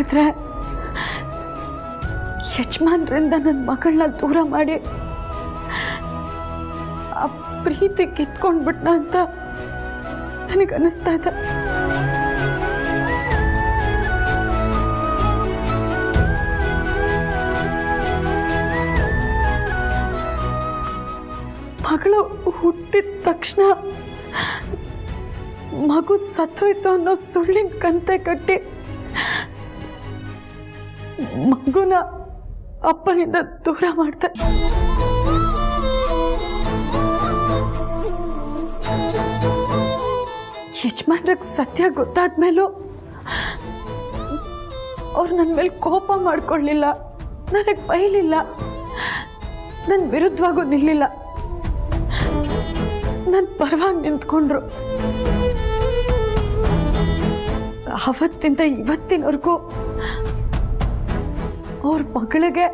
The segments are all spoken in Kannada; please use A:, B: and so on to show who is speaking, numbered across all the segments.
A: ಆದರೆ ಯಜಮಾನ್ರಿಂದ ನನ್ನ ಮಗಳನ್ನ ದೂರ ಮಾಡಿ ಆ ಪ್ರೀತಿ ಕಿತ್ಕೊಂಡ್ಬಿಟ್ನ ಅಂತ ನನಗನ್ನಿಸ್ತಾ ಇದೆ. ಮಗಳು ಹುಟ್ಟಿದ ತಕ್ಷಣ ಮಗು ಸತ್ತೋಯ್ತು ಅನ್ನೋ ಸುಳ್ಳಿನ ಕಂತೆ ಕಟ್ಟಿ ಮಗುನ ಅಪ್ಪನಿಂದ ದೂರ ಮಾಡ್ದೆ. ಯಜಮಾನ್ರಿಗೆ ಸತ್ಯ ಗೊತ್ತಾದ್ಮೇಲೂ ಅವ್ರು ನನ್ನ ಮೇಲೆ ಕೋಪ ಮಾಡ್ಕೊಳ್ಳಿಲ್ಲ, ನನಗೆ ಬೈಲಿಲ್ಲ, ನನ್ನ ವಿರುದ್ಧವಾಗೂ ನಿಲ್ಲಿಲ್ಲ, ನನ್ನ ಪರವಾಗಿ ನಿಂತ್ಕೊಂಡ್ರು. ಅವತ್ತಿಂದ ಇವತ್ತಿನವರೆಗೂ ಅವ್ರ ಮಗಳಿಗೆ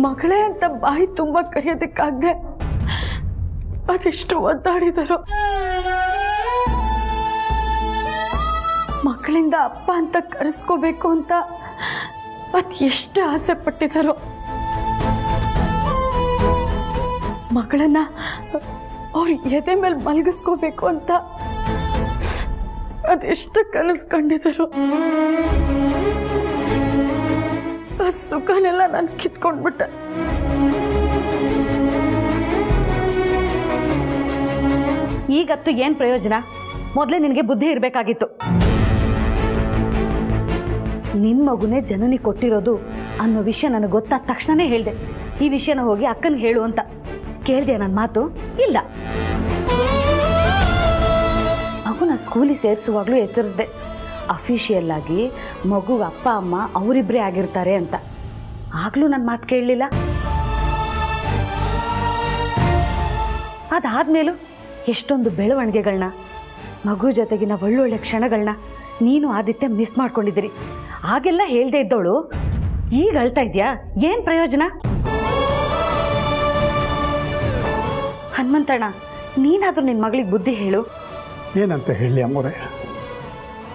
A: ಮಗಳೇ ಅಂತ ಬಾಯಿ ತುಂಬ ಕರೆಯೋದಕ್ಕಾಗದೆ ಅದೆಷ್ಟು ಒದ್ದಾಡಿದರು. ಮಕ್ಕಳಿಂದ ಅಪ್ಪ ಅಂತ ಕರೆಸ್ಕೋಬೇಕು ಅಂತ ಎಷ್ಟು ಆಸೆ ಪಟ್ಟಿದ್ದಾರೋ. ಮಗಳನ್ನ ಅವ್ರ ಎದೆ ಮೇಲೆ ಮಲಗಿಸ್ಕೋಬೇಕು ಅಂತ ಅದೆಷ್ಟು ಕನಸ್ಕೊಂಡಿದ್ರು. ಆ ಸುಖನೆಲ್ಲ ನಾನು ಕಿತ್ಕೊಂಡ್ಬಿಟ್ಟೆ.
B: ಈಗತ್ತು ಏನ್ ಪ್ರಯೋಜನ? ಮೊದಲೇ ನಿನಗೆ ಬುದ್ಧಿ ಇರಬೇಕಾಗಿತ್ತು. ನಿನ್ ಮಗುನೇ ಜನನಿ ಕೊಟ್ಟಿರೋದು ಅನ್ನೋ ವಿಷಯ ನನಗೆ ಗೊತ್ತಾದ ತಕ್ಷಣನೇ ಹೇಳ್ದೆ, ಈ ವಿಷಯನ ಹೋಗಿ ಅಕ್ಕನಿಗೆ ಹೇಳು ಅಂತ. ಕೇಳ್ದೆ ನನ್ನ ಮಾತು? ಇಲ್ಲ. ಮಗುನ ಸ್ಕೂಲಿಗೆ ಸೇರಿಸುವಾಗ್ಲೂ ಎಚ್ಚರಿಸ್ದೆ, ಅಫಿಷಿಯಲ್ ಆಗಿ ಮಗು ಅಪ್ಪ ಅಮ್ಮ ಅವರಿಬ್ಬರೇ ಆಗಿರ್ತಾರೆ ಅಂತ. ಆಗ್ಲೂ ನನ್ನ ಮಾತು ಕೇಳಲಿಲ್ಲ. ಅದಾದ್ಮೇಲೂ ಎಷ್ಟೊಂದು ಬೆಳವಣಿಗೆಗಳನ್ನ, ಮಗು ಜೊತೆಗಿನ ಒಳ್ಳೊಳ್ಳೆ ಕ್ಷಣಗಳನ್ನ ನೀನು ಆದಿತ್ಯ ಮಿಸ್ ಮಾಡ್ಕೊಂಡಿದ್ದೀರಿ. ಹಾಗೆಲ್ಲ ಹೇಳ್ದೆ ಇದ್ದವಳು ಈಗ ಅಳ್ತಾ ಇದ್ಯಾ? ಏನ್ ಪ್ರಯೋಜನ? ಹನುಮಂತಣ್ಣ, ನೀನಾದ್ರೂ ನಿನ್ನ ಮಗಳಿಗೆ ಬುದ್ಧಿ ಹೇಳು.
C: ಏನಂತ ಹೇಳಿ ಅಮ್ಮೋರೆ,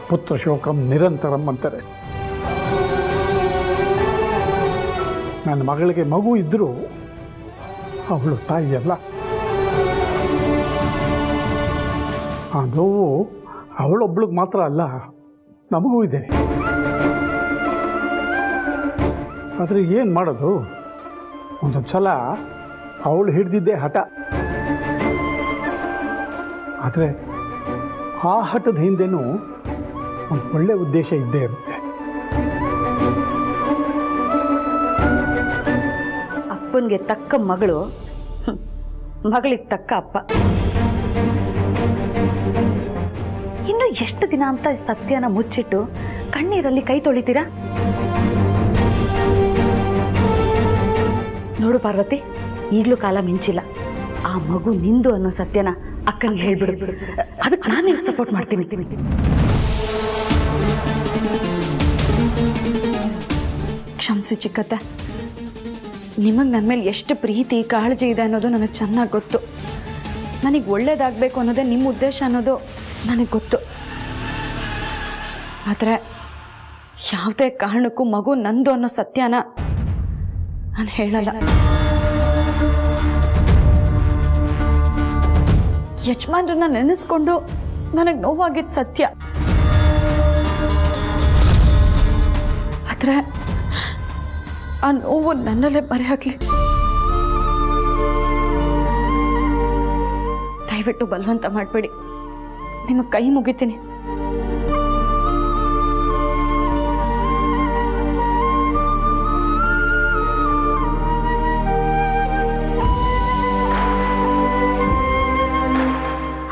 C: ಪುತ್ರ ಶೋಕಂ ನಿರಂತರಂ ಅಂತಾರೆ. ನನ್ನ ಮಗಳಿಗೆ ಮಗು ಇದ್ದರೂ ಅವಳು ತಾಯಿಯಲ್ಲ. ಆ ನೋವು ಅವಳೊಬ್ಳಿಗೆ ಮಾತ್ರ ಅಲ್ಲ, ನಮಗೂ ಇದೆ. ಆದರೆ ಏನು ಮಾಡೋದು, ಒಂದೊಂದು ಸಲ ಅವಳು ಹಿಡಿದಿದ್ದೇ ಹಠ. ಆದರೆ ಆ ಹಠದ ಹಿಂದೆನೂ ಒಂದು ಒಳ್ಳೆಯ ಉದ್ದೇಶ ಇದ್ದೇ ಇರುತ್ತೆ.
B: ಅಪ್ಪನಿಗೆ ತಕ್ಕ ಮಗಳು, ಮಗಳಿಗೆ ತಕ್ಕ ಅಪ್ಪ. ಇನ್ನು ಎಷ್ಟು ದಿನ ಅಂತ ಸತ್ಯನ ಮುಚ್ಚಿಟ್ಟು ಕಣ್ಣೀರಲ್ಲಿ ಕೈ ತೊಳಿತೀರಾ? ನೋಡು ಪಾರ್ವತಿ, ಈಗಲೂ ಕಾಲ ಮಿಂಚಿಲ್ಲ. ಆ ಮಗು ನಿಂದು ಅನ್ನೋ ಸತ್ಯನ ಅಕ್ಕನಿಗೆ ಹೇಳ್ಬಿಡು. ಅದಕ್ಕೆ ನಾನು ಸಪೋರ್ಟ್ ಮಾಡ್ತೀನಿ.
A: ಕ್ಷಮಿಸಿ ಚಿಕ್ಕತ್ತೆ, ನಿಮಗೆ ನನ್ನ ಮೇಲೆ ಎಷ್ಟು ಪ್ರೀತಿ ಕಾಳಜಿ ಇದೆ ಅನ್ನೋದು ನನಗೆ ಚೆನ್ನಾಗಿ ಗೊತ್ತು. ನನಗೆ ಒಳ್ಳೇದಾಗಬೇಕು ಅನ್ನೋದೇ ನಿಮ್ಮ ಉದ್ದೇಶ ಅನ್ನೋದು ನನಗೆ ಗೊತ್ತು. ಆದರೆ ಯಾವುದೇ ಕಾರಣಕ್ಕೂ ಮಗು ನಂದು ಅನ್ನೋ ಸತ್ಯನ ನಾನು ಹೇಳಲ್ಲ. ಯಜಮಾನ್ರನ್ನ ನೆನೆಸ್ಕೊಂಡು ನನಗೆ ನೋವಾಗಿದ್ದು ಸತ್ಯ. ಆದರೆ ಆ ನೋವು ನನ್ನಲ್ಲೇ ಬರೆಯಾಗಲಿ. ದಯವಿಟ್ಟು ಬಲವಂತ ಮಾಡಬೇಡಿ, ನಿಮಗೆ ಕೈ ಮುಗಿತೀನಿ.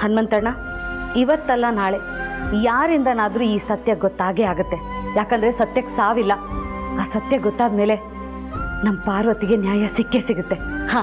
B: ಹನುಮಂತಣ್ಣ, ಇವತ್ತಲ್ಲ ನಾಳೆ ಯಾರಿಂದನಾದ್ರೂ ಈ ಸತ್ಯ ಗೊತ್ತಾಗೇ ಆಗುತ್ತೆ. ಯಾಕಂದ್ರೆ ಸತ್ಯಕ್ಕೆ ಸಾವಿಲ್ಲ. ಆ ಸತ್ಯ ಗೊತ್ತಾದ್ಮೇಲೆ ನಮ್ಮ ಪಾರ್ವತಿಗೆ ನ್ಯಾಯ ಸಿಕ್ಕೇ ಸಿಗುತ್ತೆ. ಹಾ,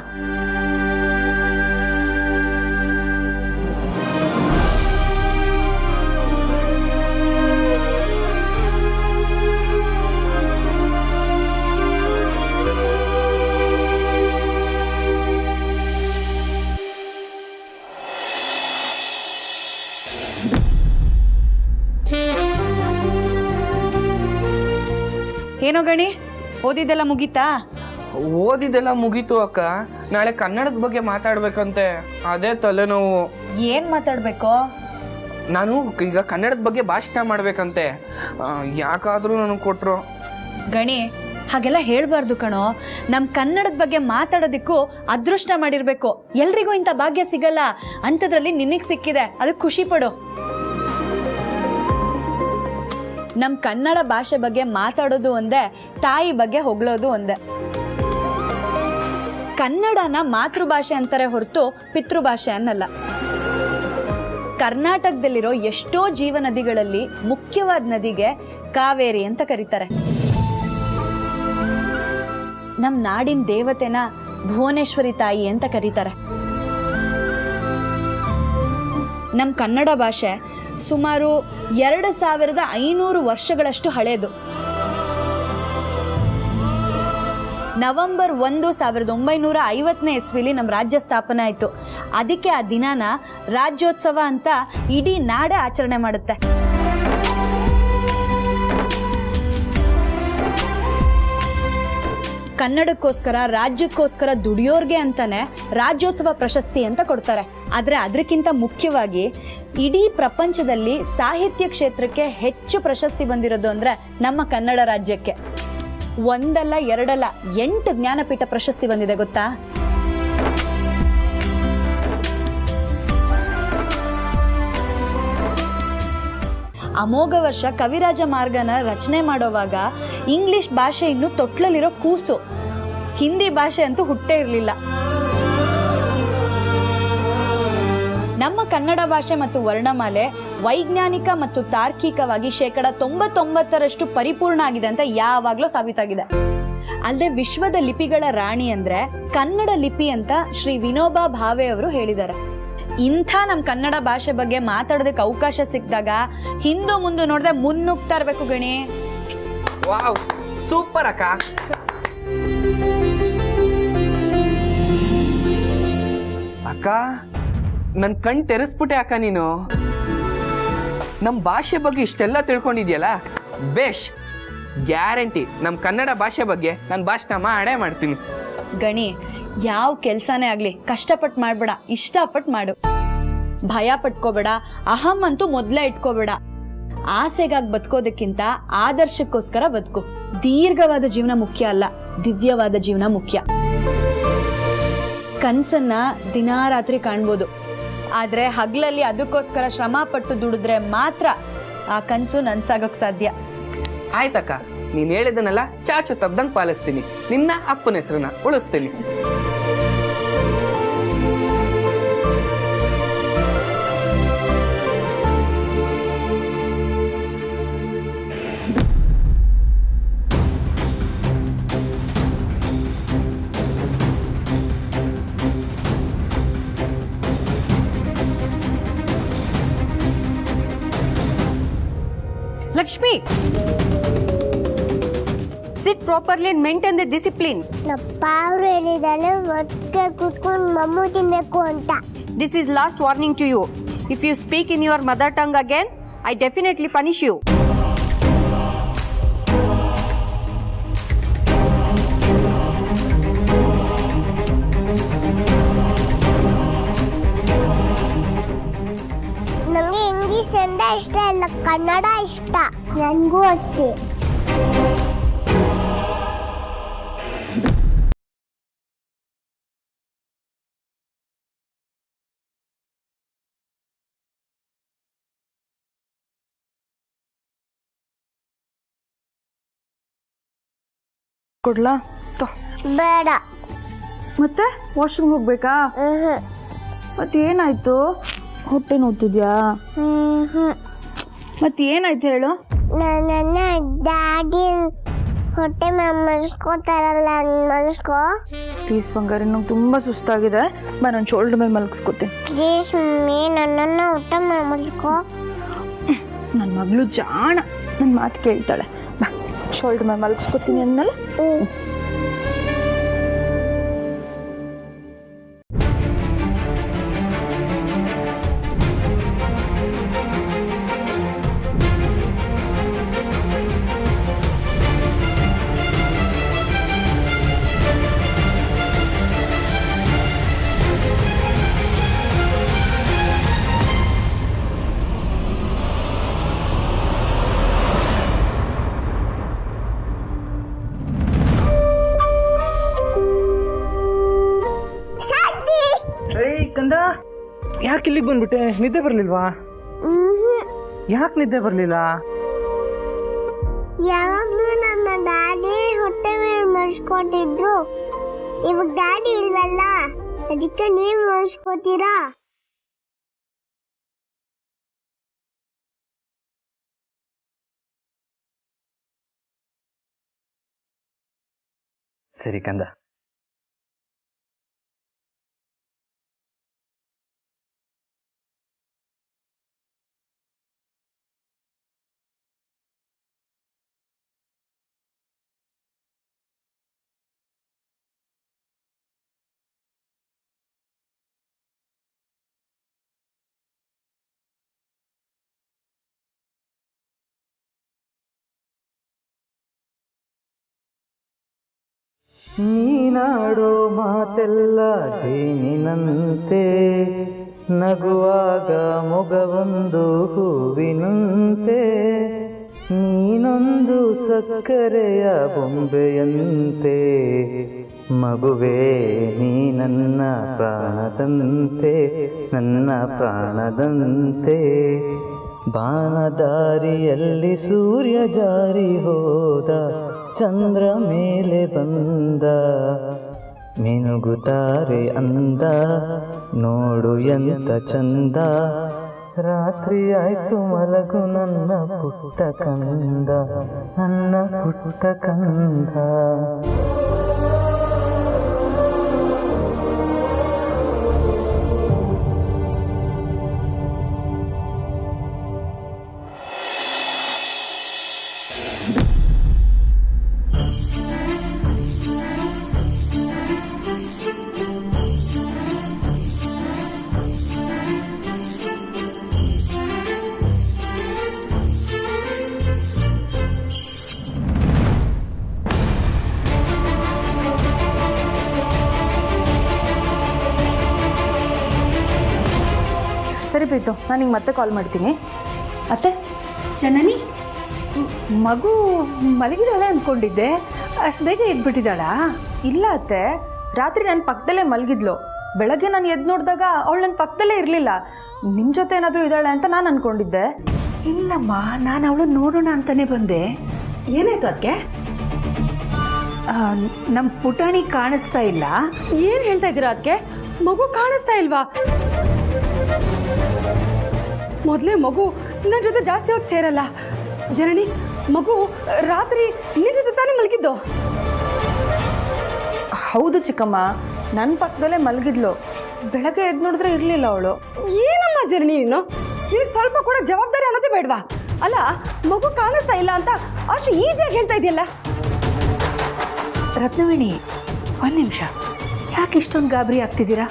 A: ಏನೋ ಗಣಿ, ಓದಿದ್ದೆಲ್ಲ ಮುಗೀತಾ?
D: ಓದಿದೆಲ್ಲ ಮುಗೀತು ಅಕ್ಕ. ನಾಳೆ ಕನ್ನಡದ ಬಗ್ಗೆ ಮಾತಾಡ್ಬೇಕಂತೆ, ಅದೇ ತಲೆನೋವು.
A: ಏನು ಮಾತಾಡಬೇಕು?
D: ನಾನು ಈಗ ಕನ್ನಡದ ಬಗ್ಗೆ ಭಾಷಣ ಮಾಡ್ಬೇಕಂತೆ. ಯಾಕಾದ್ರೂ ನನಗೆ ಕೊಟ್ರು.
A: ಗಣಿ, ಹಾಗೆಲ್ಲ ಹೇಳ್ಬಾರ್ದು ಕಣೋ. ನಮ್ಮ ಕನ್ನಡದ ಬಗ್ಗೆ ಮಾತಾಡೋದಕ್ಕೂ ಅದೃಷ್ಟ ಮಾಡಿರ್ಬೇಕು. ಎಲ್ರಿಗೂ ಇಂಥ ಭಾಗ್ಯ ಸಿಗಲ್ಲ, ಅಂಥದ್ರಲ್ಲಿ ನಿನಗೆ ಸಿಕ್ಕಿದೆ, ಅದಕ್ಕೆ ಖುಷಿ ಪಡು. ನಮ್ಮ ಕನ್ನಡ ಭಾಷೆ ಬಗ್ಗೆ ಮಾತಾಡೋದು ಒಂದೇ, ತಾಯಿ ಬಗ್ಗೆ ಹೊಗಳೋದು ಒಂದೇ. ಕನ್ನಡನ ಮಾತೃಭಾಷೆ ಅಂತಾರೆ ಹೊರತು ಪಿತೃಭಾಷೆ ಅನ್ನಲ್ಲ. ಕರ್ನಾಟಕದಲ್ಲಿರೋ ಎಷ್ಟೋ ಜೀವ ನದಿಗಳಲ್ಲಿ ಮುಖ್ಯವಾದ ನದಿಗೆ ಕಾವೇರಿ ಅಂತ ಕರೀತಾರೆ. ನಮ್ಮ ನಾಡಿನ ದೇವತೆನ ಭುವನೇಶ್ವರಿ ತಾಯಿ ಅಂತ ಕರೀತಾರೆ. ನಮ್ಮ ಕನ್ನಡ ಭಾಷೆ ಸುಮಾರು 2500 ವರ್ಷಗಳಷ್ಟು ಹಳೆಯದು. ನವೆಂಬರ್ 1, 1950ನೇ ಇಸ್ವಿಲಿ ನಮ್ಮ ರಾಜ್ಯ ಸ್ಥಾಪನೆ ಆಯಿತು. ಅದಕ್ಕೆ ಆ ದಿನಾನ ರಾಜ್ಯೋತ್ಸವ ಅಂತ ಇಡೀ ನಾಡೇ ಆಚರಣೆ ಮಾಡುತ್ತೆ. ಕನ್ನಡಕ್ಕೋಸ್ಕರ, ರಾಜ್ಯಕ್ಕೋಸ್ಕರ ದುಡಿಯೋರ್ಗೆ ಅಂತಾನೆ ರಾಜ್ಯೋತ್ಸವ ಪ್ರಶಸ್ತಿ ಅಂತ ಕೊಡ್ತಾರೆ. ಆದರೆ ಅದಕ್ಕಿಂತ ಮುಖ್ಯವಾಗಿ ಇಡೀ ಪ್ರಪಂಚದಲ್ಲಿ ಸಾಹಿತ್ಯ ಕ್ಷೇತ್ರಕ್ಕೆ ಹೆಚ್ಚು ಪ್ರಶಸ್ತಿ ಬಂದಿರೋದು ಅಂದರೆ ನಮ್ಮ ಕನ್ನಡ ರಾಜ್ಯಕ್ಕೆ. 1 ಅಲ್ಲ 2 ಅಲ್ಲ 8 ಜ್ಞಾನಪೀಠ ಪ್ರಶಸ್ತಿ ಬಂದಿದೆ ಗೊತ್ತಾ? ಅಮೋಘ ವರ್ಷ ಕವಿರಾಜ ಮಾರ್ಗನ ರಚನೆ ಮಾಡೋವಾಗ ಇಂಗ್ಲಿಷ್ ಭಾಷೆ ಇನ್ನು ತೊಟ್ಲಲ್ಲಿರೋ ಕೂಸು, ಹಿಂದಿ ಭಾಷೆ ಅಂತೂ ಹುಟ್ಟೇ ಇರಲಿಲ್ಲ. ನಮ್ಮ ಕನ್ನಡ ಭಾಷೆ ಮತ್ತು ವರ್ಣಮಾಲೆ ವೈಜ್ಞಾನಿಕ ಮತ್ತು ತಾರ್ಕಿಕವಾಗಿ 99% ಪರಿಪೂರ್ಣ ಆಗಿದೆ ಅಂತ ಯಾವಾಗಲೂ ಸಾಬೀತಾಗಿದೆ. ಅಲ್ಲದೆ ವಿಶ್ವದ ಲಿಪಿಗಳ ರಾಣಿ ಅಂದ್ರೆ ಕನ್ನಡ ಲಿಪಿ ಅಂತ ಶ್ರೀ ವಿನೋಬಾ ಭಾವೆ ಅವರು ಹೇಳಿದ್ದಾರೆ. ಇಂಥ ನಮ್ಮ ಕನ್ನಡ ಭಾಷೆ ಬಗ್ಗೆ ಮಾತಾಡೋದಕ್ಕೆ ಅವಕಾಶ ಸಿಕ್ಕಿದಾಗ ಹಿಂದೂ ಮುಂದೆ ನೋಡಿದ್ರೆ ಮುನ್ನುಗ್ತಾ ಇರಬೇಕು ಗಣಿ.
D: ವಾವ್, ಸೂಪರ್ ಅಕ್ಕ. ಅಕ್ಕ, ನನ್ ಕಣ್ ತೆರೆಸ್ಬಿಟ್ಟೆ ಅಕ್ಕ ನೀನು. ನಮ್ ಭಾಷೆ ಬಗ್ಗೆ ಇಷ್ಟೆಲ್ಲ ತಿಳ್ಕೊಂಡಿದ್ಯಲ್ಲ, ಬೇಷ್. ಗ್ಯಾರಂಟಿ ನಮ್ ಕನ್ನಡ ಭಾಷೆ ಬಗ್ಗೆ ನಾನು ಭಾಷಣ ಮಾಡೇ ಮಾಡ್ತೀನಿ.
A: ಗಣಿ, ಯಾವ ಕೆಲಸನೇ ಆಗ್ಲಿ ಕಷ್ಟಪಟ್ಟು ಮಾಡ್ಬೇಡ, ಇಷ್ಟಪಟ್ಟು ಮಾಡು. ಭಯ ಪಟ್ಕೋಬೇಡ, ಅಹಂ ಅಂತೂ ಮೊದಲೇ ಇಟ್ಕೋಬೇಡ. ಆಸೆಗಾಗಿ ಬದುಕೋದಕ್ಕಿಂತ ಆದರ್ಶಕ್ಕೋಸ್ಕರ ಬದುಕು. ದೀರ್ಘವಾದ ಜೀವನ ಮುಖ್ಯ ಅಲ್ಲ, ದಿವ್ಯವಾದ ಜೀವನ ಮುಖ್ಯ. ಕನ್ಸನ್ನ ದಿನಾ ರಾತ್ರಿ ಕಾಣ್ಬೋದು, ಆದ್ರೆ ಹಗಲಲ್ಲಿ ಅದಕ್ಕೋಸ್ಕರ ಶ್ರಮ ಪಟ್ಟು ದುಡಿದ್ರೆ ಮಾತ್ರ ಆ ಕನ್ಸು ನನ್ಸಾಗಕ್ ಸಾಧ್ಯ.
D: ಆಯ್ತಕ್ಕ, ನೀನ್ ಹೇಳಿದನ್ನೆಲ್ಲ ಚಾಚು ತಪ್ಪದಂಗ್ ಪಾಲಿಸ್ತೀನಿ. ನಿನ್ನ ಅಪ್ಪನ ಹೆಸರನ್ನ ಉಳಿಸ್ತೀನಿ.
B: Lakshmi, sit properly and maintain the discipline.
E: ನಪ್ಪ ಅವ್ರು ಹೇಳಿದಾನೆ ಒಟ್ಟಿಗೆ ಕುತ್ಕೊಂಡು ಮಮ್ಮು ತಿನ್ಬೇಕು ಅಂತ.
B: This is last warning to you. If you speak in your mother tongue again, I definitely punish you.
E: ನಮಗೆ ಇಂಗ್ಲಿಷ್ ಅಂದ್ರೆ ಇಷ್ಟ ಇಲ್ಲ, ಕನ್ನಡ ಇಷ್ಟ. ನನಗೂ ಅಷ್ಟೇ.
A: ಕೊಡ್ಲಾ?
E: ಬೇಡ.
A: ಮತ್ತೆ ವಾಶ್ರೂಮ್ ಹೋಗ್ಬೇಕಾ? ಮತ್ತೆ ಏನಾಯ್ತು? ಹೊಟ್ಟೆ ನೋಡ್ತಿದ್ಯಾ? ಮತ್ತೆ ಏನಾಯ್ತು ಹೇಳು?
E: ನನ್ನ ಡ್ಯಾಡಿ ಹೊಟ್ಟೆ ಮಲ್ಸ್ಕೋತಾರಲ್ಲ, ಮಲ್ಸ್ಕೋ
A: ಪ್ಲೀಸ್ ಬಂಗಾರಿ, ನಂಗೆ ತುಂಬ ಸುಸ್ತಾಗಿದೆ. ಬಾ, ನಾನು ಶೋಲ್ಡರ್ ಮೇಲೆ ಮಲಗಿಸ್ಕೊತೀನಿ.
E: ಪ್ಲೀಸ್ ಮಮ್ಮಿ, ನನ್ನನ್ನು ಊಟ ಮಲ್ಸ್ಕೋ.
A: ನನ್ನ ಮಗಳು ಜಾಣ, ನನ್ನ ಮಾತು ಕೇಳ್ತಾಳೆ. ಬಾ, ಶೋಲ್ಡರ್ ಮೇಲೆ ಮಲಗಿಸ್ಕೊತೀನಿ ಅನ್ನಲ್ಲ.
D: ಕಂದ, ಯಾಕೆ ಇಲ್ಲಿಗೆ ಬಂದ್ಬಿಟ್ಟೆ? ನಿದ್ದೆ ಬರ್ಲಿಲ್ವಾ? ಯಾಕೆ ನಿದ್ದೆ ಬರ್ಲಿಲ್ಲ?
E: ಯಾವಾಗ್ಲೂ ನನ್ನ ಡ್ಯಾಡಿ ಹೊಟ್ಟೆ ಮೇಲೆ ಮರ್ಸ್ಕೊತಿದ್ರು, ಇವಾಗ ಡ್ಯಾಡಿ ಇಲ್ವಲ್ಲ, ಅದಕ್ಕೆ ನೀವು ಮರ್ಸ್ಕೊತೀರಾ?
F: ಸರಿ ಕಂದ.
G: ನೀನಾಡೋ ಮಾತೆಲ್ಲ ಜೇನಿನಂತೆ, ನಗುವಾಗ ಮೊಗವೊಂದು ಹೂವಿನಂತೆ, ನೀನೊಂದು ಸಕ್ಕರೆಯ ಬೊಂಬೆಯಂತೆ, ಮಗುವೇ ನೀ ನನ್ನ ಪ್ರಾಣದಂತೆ, ನನ್ನ ಪ್ರಾಣದಂತೆ. ಬಾನದಾರಿಯಲ್ಲಿ ಸೂರ್ಯ ಜಾರಿ ಹೋದ, ಚಂದ್ರ ಮೇಲೆ ಬಂದ, ಮಿನುಗುತ್ತಾರೆ ಅಂದ, ನೋಡು ಎಂತ ಚಂದ. ರಾತ್ರಿ ಆಯ್ತು ಮಲಗು ನನ್ನ ಪುಟ್ಟ ಕಂದ, ನನ್ನ ಪುಟ್ಟ ಕಂದ.
A: ಸರಿ ಪ್ರೀತು, ನಾನು ನಿಂಗೆ ಮತ್ತೆ ಕಾಲ್ ಮಾಡ್ತೀನಿ.
B: ಅತ್ತೆ,
A: ಜನನಿ ಮಗು ಮಲಗಿದಾಳೆ ಅಂದ್ಕೊಂಡಿದ್ದೆ, ಅಷ್ಟು ಬೇಗ ಎದ್ಬಿಟ್ಟಿದ್ದಾಳಾ? ಇಲ್ಲ ಅತ್ತೆ, ರಾತ್ರಿ ನನ್ನ ಪಕ್ಕದಲ್ಲೇ ಮಲಗಿದ್ಲು. ಬೆಳಗ್ಗೆ ನಾನು ಎದ್ದು ನೋಡಿದಾಗ ಅವಳು ನನ್ನ ಪಕ್ಕದಲ್ಲೇ ಇರಲಿಲ್ಲ. ನಿಮ್ಮ ಜೊತೆ ಏನಾದರೂ ಇದ್ದಾಳೆ ಅಂತ ನಾನು ಅಂದ್ಕೊಂಡಿದ್ದೆ.
H: ಇಲ್ಲಮ್ಮ, ನಾನು ಅವಳು ನೋಡೋಣ ಅಂತಾನೆ ಬಂದೆ. ಏನಾಯ್ತು ಅದಕ್ಕೆ? ನಮ್ಮ ಪುಟಾಣಿ ಕಾಣಿಸ್ತಾ ಇಲ್ಲ.
A: ಏನು ಹೇಳ್ತಾ ಇದ್ದೀರಾ ಅದಕ್ಕೆ? ಮಗು ಕಾಣಿಸ್ತಾ ಇಲ್ವಾ? ಮೊದಲೇ ಮಗು ನನ್ನ ಜೊತೆ ಜಾಸ್ತಿ ಹೊತ್ತು ಸೇರಲ್ಲ. ಜನನಿ, ಮಗು ರಾತ್ರಿ ನಿನ್ನ ಜೊತೆ ತಾನೇ ಮಲಗಿದ್ದು? ಹೌದು ಚಿಕ್ಕಮ್ಮ, ನನ್ನ ಪಕ್ಕದಲ್ಲೇ ಮಲಗಿದ್ಲು. ಬೆಳಗ್ಗೆ ಎದ್ದು ನೋಡಿದ್ರೆ ಇರಲಿಲ್ಲ ಅವಳು. ಏನಮ್ಮ ಜನನಿ ನೀನು? ನಿನಗೆ ಸ್ವಲ್ಪ ಕೂಡ ಜವಾಬ್ದಾರಿ ಅನ್ನೋದೇ ಬೇಡವಾ? ಅಲ್ಲ, ಮಗು ಕಾಣಿಸ್ತಾ ಇಲ್ಲ ಅಂತ ಅಷ್ಟು ಈಸಿಯಾಗಿ ಹೇಳ್ತಾ ಇದೆಯಲ್ಲ.
H: ರತ್ನವೇಣಿ, ಒಂದು ನಿಮಿಷ, ಯಾಕೆ ಇಷ್ಟೊಂದು ಗಾಬರಿ ಆಗ್ತಿದ್ದೀರಾ?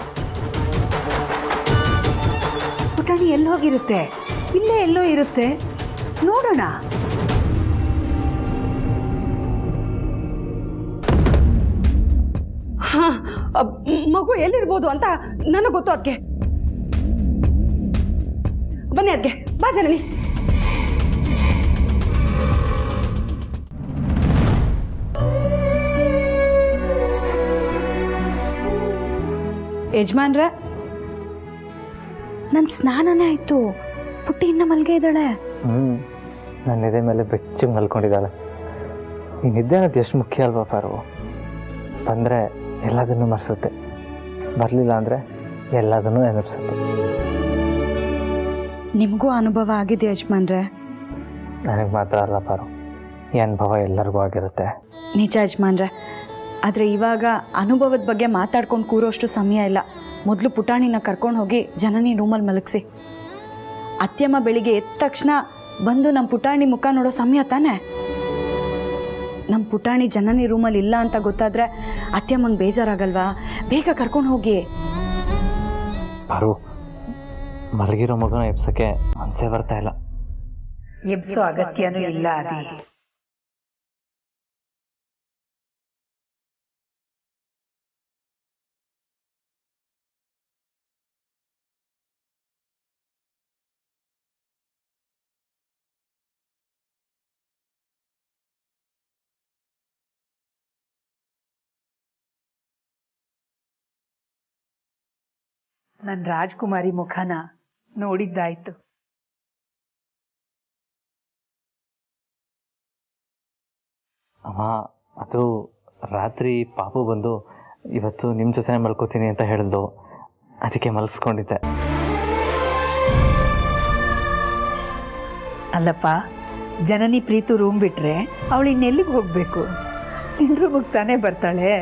H: ಪುಟಾಣಿ ಎಲ್ಲಿ ಹೋಗಿರುತ್ತೆ? ಇಲ್ಲೇ ಎಲ್ಲೋ ಇರುತ್ತೆ, ನೋಡೋಣ.
A: ಹಾಂ, ಮಗು ಎಲ್ಲಿರ್ಬೋದು ಅಂತ ನನಗೆ ಗೊತ್ತು. ಅದಕ್ಕೆ ಬನ್ನಿ, ಅದಕ್ಕೆ ಬಾ ಜನನಿ. ಯಜಮಾನ್ರೆ, ನನ್ನ ಸ್ನಾನನೇ ಆಯಿತು. ಪುಟ್ಟಿ ಇನ್ನ ಮಲ್ಗೆ ಇದ್ದಾಳೆ.
G: ನನ್ನ ಎದೆ ಮೇಲೆ ಬೆಚ್ಚಗೆ ಮಲ್ಕೊಂಡಿದ್ದಾಳೆ. ಈ ನಿದ್ದೆ ಅನ್ನೋದು ಎಷ್ಟು ಮುಖ್ಯ ಅಲ್ವಾ ಪಾರು? ಬಂದರೆ ಎಲ್ಲದನ್ನೂ ಮರೆಸುತ್ತೆ, ಬರಲಿಲ್ಲ ಅಂದರೆ ಎಲ್ಲದನ್ನೂ ನೆನಪಿಸುತ್ತೆ.
A: ನಿಮಗೂ ಅನುಭವ ಆಗಿದೆ ಯಜಮಾನ್ರೆ?
G: ನನಗೆ ಮಾತ್ರ ಅಲ್ಲ ಪಾರು, ಈ ಅನುಭವ ಎಲ್ಲರಿಗೂ ಆಗಿರುತ್ತೆ.
A: ನಿಜ ಯಜಮಾನ್ರೆ, ಆದರೆ ಇವಾಗ ಅನುಭವದ ಬಗ್ಗೆ ಮಾತಾಡ್ಕೊಂಡು ಕೂರೋಷ್ಟು ಸಮಯ ಇಲ್ಲ. ಮೊದಲು ಪುಟಾಣಿನ ಕರ್ಕೊಂಡು ಹೋಗಿ ಜನನಿ ರೂಮಲ್ಲಿ ಮಲಗಿಸಿ. ಅತ್ಯಮ್ಮ ಬೆಳಿಗ್ಗೆ ಎದ್ದ ತಕ್ಷಣ ಬಂದು ನಮ್ಮ ಪುಟಾಣಿ ಮುಖ ನೋಡೋ ಸಮಯ ತಾನೇ. ನಮ್ಮ ಪುಟಾಣಿ ಜನನಿ ರೂಮಲ್ಲಿ ಇಲ್ಲ ಅಂತ ಗೊತ್ತಾದರೆ ಅತ್ಯಮ್ಮಂಗೆ ಬೇಜಾರಾಗಲ್ವಾ? ಬೇಗ ಕರ್ಕೊಂಡು ಹೋಗಿ.
G: ಪಾರು, ಮಲಗಿರೋ ಮಗುನ ಎಬ್ಸೋಕ್ಕೆ ಮನಸ್ಸೇ ಬರ್ತಾ ಇಲ್ಲ.
H: ಎಬ್ಸೋ ಅಗತ್ಯನೂ ಇಲ್ಲ. ಅದಿ ನನ್ನ ರಾಜ್ಕುಮಾರಿ ಮುಖನ ನೋಡಿದ್ದಾಯ್ತು.
G: ಅಮ್ಮ, ಅದು ರಾತ್ರಿ ಪಾಪು ಬಂದು ಇವತ್ತು ನಿಮ್ಮ ಜೊತೆ ಮಲ್ಕೋತೀನಿ ಅಂತ ಹೇಳಿದ್ಲು, ಅದಕ್ಕೆ ಮಲಗಿಸ್ಕೊಂಡಿದ್ದೆ.
H: ಅಲ್ಲಪ್ಪ, ಜನನಿ ಪ್ರೀತು ರೂಮ್ ಬಿಟ್ರೆ ಅವಳು ಇನ್ನೆಲ್ಲಿಗೆ ಹೋಗ್ಬೇಕು? ನಿನ್ನ ರೂಮಿಗೆ ತಾನೇ ಬರ್ತಾಳೆ.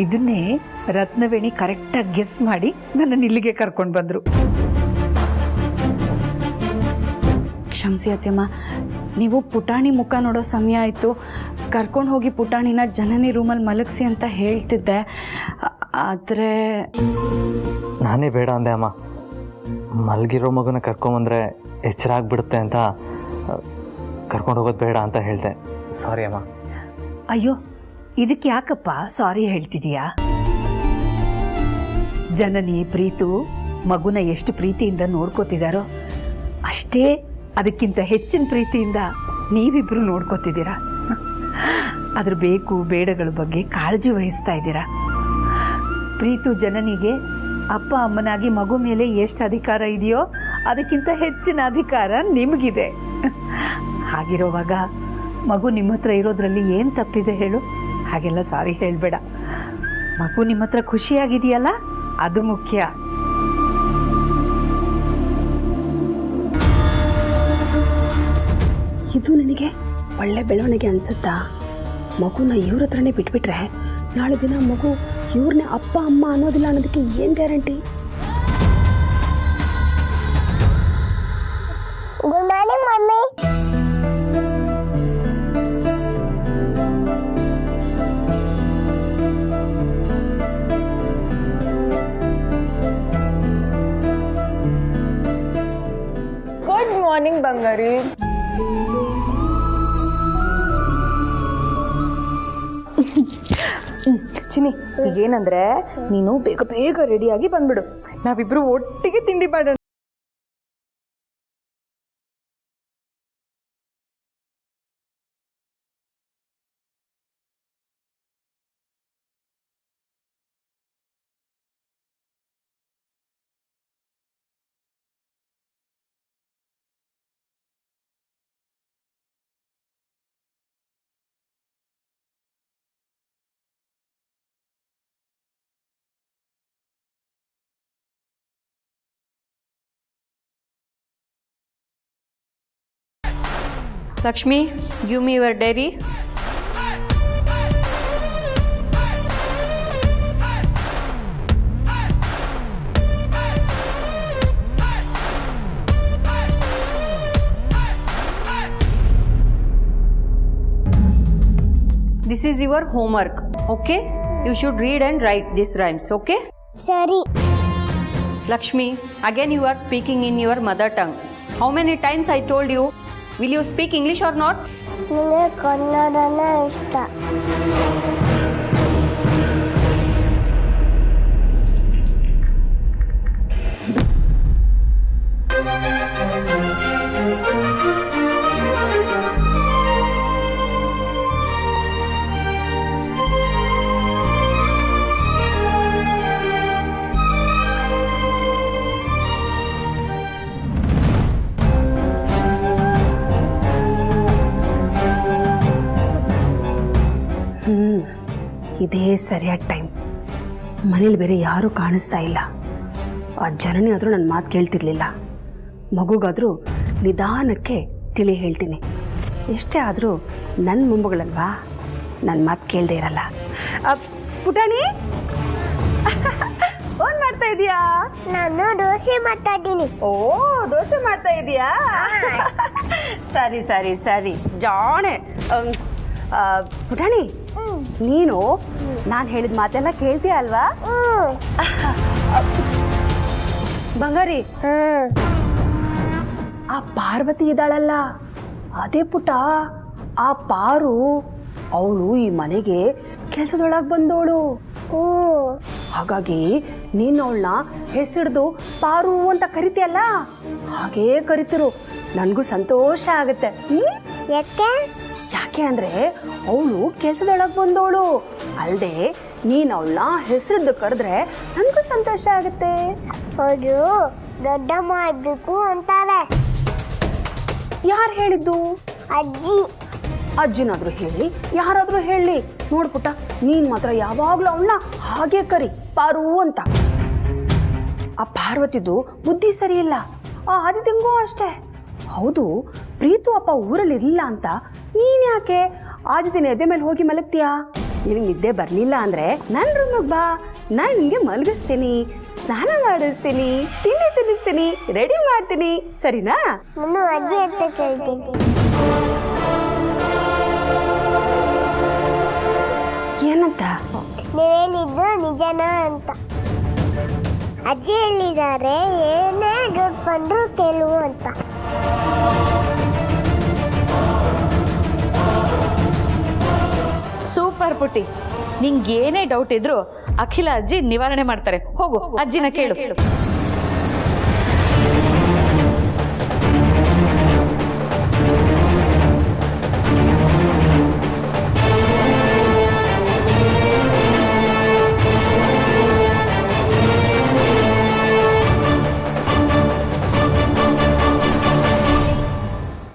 H: ಇದನ್ನೇ ರತ್ನವೇಣಿ ಕರೆಕ್ಟಾಗಿ ಗೆಸ್ ಮಾಡಿ ನನ್ನನ್ನು ಇಲ್ಲಿಗೆ ಕರ್ಕೊಂಡು ಬಂದರು.
A: ಕ್ಷಮಿಸಿ ಅತ್ಯಮ್ಮ, ನೀವು ಪುಟಾಣಿ ಮುಖ ನೋಡೋ ಸಮಯ ಆಯಿತು, ಕರ್ಕೊಂಡು ಹೋಗಿ ಪುಟಾಣಿನ ಜನನಿ ರೂಮಲ್ಲಿ ಮಲಗಿಸಿ ಅಂತ ಹೇಳ್ತಿದ್ದೆ. ಆದರೆ
G: ನಾನೇ ಬೇಡ ಅಂದೆ ಅಮ್ಮ. ಮಲಗಿರೋ ಮಗುನ ಕರ್ಕೊಂಬಂದ್ರೆ ಎಚ್ಚರ ಆಗಿಬಿಡುತ್ತೆ ಅಂತ ಕರ್ಕೊಂಡು ಹೋಗೋದು ಬೇಡ ಅಂತ ಹೇಳಿದೆ. ಸಾರಿ ಅಮ್ಮ.
H: ಅಯ್ಯೋ, ಇದಕ್ಕೆ ಯಾಕಪ್ಪ ಸಾರಿ ಹೇಳ್ತಿದೀಯಾ? ಜನನಿ ಪ್ರೀತು ಮಗುನ ಎಷ್ಟು ಪ್ರೀತಿಯಿಂದ ನೋಡ್ಕೋತಿದಾರೋ ಅಷ್ಟೇ ಅದಕ್ಕಿಂತ ಹೆಚ್ಚಿನ ಪ್ರೀತಿಯಿಂದ ನೀವಿಬ್ರು ನೋಡ್ಕೋತಿದ್ದೀರಾ. ಅದ್ರ ಬೇಕು ಬೇಡಗಳ ಬಗ್ಗೆ ಕಾಳಜಿ ವಹಿಸ್ತಾ ಇದ್ದೀರಾ. ಪ್ರೀತು ಜನನಿಗೆ ಅಪ್ಪ ಅಮ್ಮನಾಗಿ ಮಗು ಮೇಲೆ ಎಷ್ಟು ಅಧಿಕಾರ ಇದೆಯೋ ಅದಕ್ಕಿಂತ ಹೆಚ್ಚಿನ ಅಧಿಕಾರ ನಿಮಗಿದೆ. ಹಾಗಿರುವಾಗ ಮಗು ನಿಮ್ಮ ಹತ್ರ ಇರೋದ್ರಲ್ಲಿ ಏನು ತಪ್ಪಿದೆ ಹೇಳು? ಹಾಗೆಲ್ಲ ಸಾರಿ ಹೇಳಬೇಡ. ಮಗು ನಿಮ್ಮ ಹತ್ರ ಖುಷಿಯಾಗಿದೆಯಲ್ಲ, ಅದು ಮುಖ್ಯ.
F: ಇದು ನನಗೆ ಒಳ್ಳೆ ಬೆಳವಣಿಗೆ ಅನಿಸುತ್ತಾ? ಮಗುನ ಇವ್ರ ಹತ್ರನೇ ಬಿಟ್ಬಿಟ್ರೆ ನಾಳೆ ದಿನ ಮಗು ಇವ್ರನ್ನೇ ಅಪ್ಪ ಅಮ್ಮ ಅನ್ನೋದಿಲ್ಲ ಅನ್ನೋದಕ್ಕೆ ಏನು guarantee?
E: Good morning mummy.
I: Good morning ಬಂಗಾರಿ. ಚಿನ್ನಿ, ಏನಂದ್ರೆ ನೀನು ಬೇಗ ಬೇಗ ರೆಡಿಯಾಗಿ ಬಂದ್ಬಿಡು, ನಾವಿಬ್ರು ಒಟ್ಟಿಗೆ ತಿಂಡಿ ಮಾಡೋಣ.
B: Lakshmi, give me your diary. This is your homework, okay? You should read and write these rhymes, okay?
E: ಸರಿ.
B: Lakshmi, again you are speaking in your mother tongue. How many times I told you? Will you speak English or not?
E: ನನಗೆ ಕನ್ನಡನೇ ಇಷ್ಟ.
F: ಇದೇ ಸರಿಯಾದ ಟೈಮ್. ಮನೇಲಿ ಬೇರೆ ಯಾರೂ ಕಾಣಿಸ್ತಾ ಇಲ್ಲ. ಆ ಜನನಿ ಆದರೂ ನನ್ನ ಮಾತು ಕೇಳ್ತಿರ್ಲಿಲ್ಲ. ಮಗುಗಾದರೂ ನಿಧಾನಕ್ಕೆ ತಿಳಿ ಹೇಳ್ತೀನಿ. ಎಷ್ಟೇ ಆದರೂ ನನ್ನ ಮೊಮ್ಮಗಳಲ್ವಾ, ನನ್ನ ಮಾತು ಕೇಳದೇ ಇರಲ್ಲ.
H: ಪುಟಾಣಿ, ಏನ್ ಮಾಡ್ತಾ ಇದೀಯಾ?
E: ನಾನು ದೋಸೆ ಮಾಡ್ತಾ ಇದ್ದೀನಿ.
H: ಓ, ದೋಸೆ ಮಾಡ್ತಾ ಇದೀಯಾ? ಸರಿ ಸರಿ ಸರಿ, ಜಾಣೆ. ಪುಟಾಣಿ, ನೀನು ನಾನು ಹೇಳಿದ ಮಾತೆಲ್ಲ ಕೇಳ್ತೀಯ ಅಲ್ವಾ? ಬಂಗಾರಿ, ಆ ಪಾರ್ವತಿ ಇದ್ದಾಳಲ್ಲ, ಅದೇ ಪುಟ, ಆ ಪಾರು, ಅವಳು ಈ ಮನೆಗೆ ಕೆಲಸದೊಳಗೆ ಬಂದವಳು. ಹಾಗಾಗಿ ನೀನು ಅವಳನ್ನ ಹೆಸರಿದು ಪಾರು ಅಂತ ಕರಿತೀಯಲ್ಲ, ಹಾಗೇ ಕರಿತಿರು. ನನಗೂ ಸಂತೋಷ ಆಗುತ್ತೆ.
E: ಯಾಕೆ?
F: ಯಾಕೆ ಅಂದ್ರೆ ಅವಳು ಕೆಲಸದೊಳಗೆ ಬಂದವಳು ಅಲ್ಲದೆ ನೀನು ಅವಳನ್ನ ಹೆಸರಿದ್ದು ಕರೆದ್ರೆ ನನಗೂ ಸಂತೋಷ ಆಗುತ್ತೆ.
E: ಅವರು ದೊಡ್ಡ ಮಾಡಬೇಕು ಅಂತಾರೆ.
F: ಯಾರು ಹೇಳಿದ್ದು?
E: ಅಜ್ಜಿ.
F: ಅಜ್ಜಿನಾದ್ರೂ ಹೇಳಿ, ಯಾರಾದ್ರೂ ಹೇಳಿ. ನೋಡ್ಪುಟ್ಟ, ನೀನ್ ಮಾತ್ರ ಯಾವಾಗ್ಲೂ ಅವಳನ್ನ ಹಾಗೆ ಕರಿ, ಪಾರು ಅಂತ. ಆ ಪಾರ್ವತಿದು ಬುದ್ಧಿ ಸರಿ ಇಲ್ಲ, ಆ ಆದಿತ್ಯಂಗೂ ಅಷ್ಟೇ. ಹೌದು, ಪ್ರೀತು ಅಪ್ಪ ಊರಲ್ಲಿ ಇರಲಿಲ್ಲ ಅಂತ ನೀನ್ ಯಾಕೆ ಆದಿತ್ಯನ ಎದೆ ಮೇಲೆ ಹೋಗಿ ಮಲಗ್ತೀಯಾ? ನಿನಗೆ ನಿದ್ದೆ ಬರ್ಲಿಲ್ಲ ಅಂದ್ರೆ ನನ್ನ ರೂಮಿಗೆ ಬಾ, ನಾನು ನಿನ್ಗೆ ಮಲಗಿಸ್ತೀನಿ, ಸ್ನಾನ ಮಾಡಿಸ್ತೀನಿ, ತಿಂಡಿ ತಿನ್ನಿಸ್ತೀನಿ, ರೆಡಿ ಮಾಡ್ತೀನಿ, ಸರಿನಾ?
E: ನಾನು ಅಜ್ಜಿ ಅಂತ ಕೇಳ್ತೀನಿ.
F: ಏನಂತ?
E: ನೀವೇನಿದ್ದು ನಿಜನಾ ಅಂತ. ಅಜ್ಜಿ ಹೇಳಿದ್ದಾರೆ, ಏನೇ ಡೌಟ್ ಬಂದ್ರು ಕೇಳು ಅಂತ.
B: ಸೂಪರ್ ಪುಟ್ಟಿ, ನಿಂಗೆ ಏನೇ ಡೌಟ್ ಇದ್ರು ಅಖಿಲ ಅಜ್ಜಿ ನಿವಾರಣೆ ಮಾಡ್ತಾರೆ. ಹೋಗು, ಅಜ್ಜಿನ ಕೇಳು.